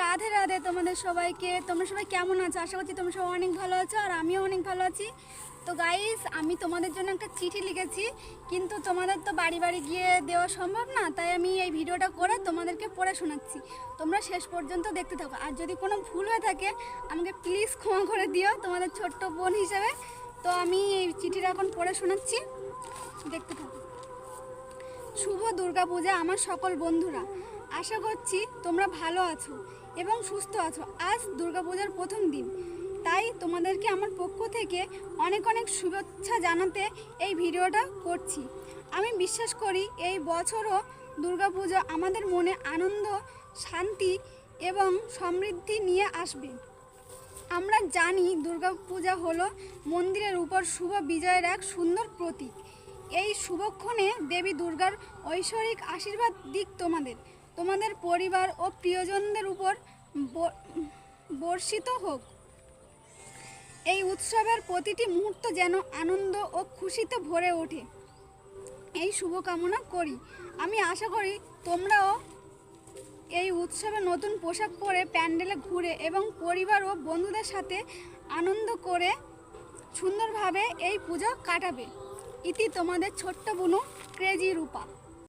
রাধে রাধে তোমাদের সবাইকে। তোমরা সবাই কেমন আছো? আশা করছি তোমরা সবাই অনেক ভালো আছো, আর আমিও অনেক ভালো আছি। তো গাইস, আমি তোমাদের জন্য একটা চিঠি লিখেছি, কিন্তু তোমাদের তো বাড়ি বাড়ি গিয়ে দেওয়া সম্ভব না, তাই আমি এই ভিডিওটা করে তোমাদেরকে পড়ে শোনাচ্ছি। তোমরা শেষ পর্যন্ত দেখতে থাকো, আর যদি কোনো ভুল হয়ে থাকে আমাকে প্লিজ ক্ষমা করে দিও তোমাদের ছোট্ট বোন হিসেবে। তো আমি এই চিঠিটা এখন পড়ে শোনাচ্ছি, দেখতে থাকো। শুভ দুর্গাপূজা আমার সকল বন্ধুরা, আশা করছি তোমরা ভালো আছো এবং সুস্থ আছো। আজ দুর্গাপূজার প্রথম দিন, তাই তোমাদেরকে আমার পক্ষ থেকে অনেক অনেক শুভেচ্ছা জানাতে এই ভিডিওটা করছি। আমি বিশ্বাস করি এই বছরও দুর্গাপূজা আমাদের মনে আনন্দ, শান্তি এবং সমৃদ্ধি নিয়ে আসবে। আমরা জানি দুর্গাপূজা হলো মন্দিরের উপর শুভ বিজয়ের এক সুন্দর প্রতীক। এই শুভক্ষণে দেবী দুর্গার ঐশ্বরিক আশীর্বাদ দিক তোমাদের পরিবার ও প্রিয়জনদের উপর বর্ষিত হোক। এই উৎসবের প্রতিটি মুহূর্ত যেন আনন্দ ও খুশিতে ভরে ওঠে, এই শুভকামনা করি। আমি আশা করি তোমরাও এই উৎসবে নতুন পোশাক পরে প্যান্ডেলে ঘুরে এবং পরিবার ও বন্ধুদের সাথে আনন্দ করে সুন্দরভাবে এই পুজো কাটাবে। ইতি তোমাদের ছোট্ট বোনু ক্রেজি রূপা।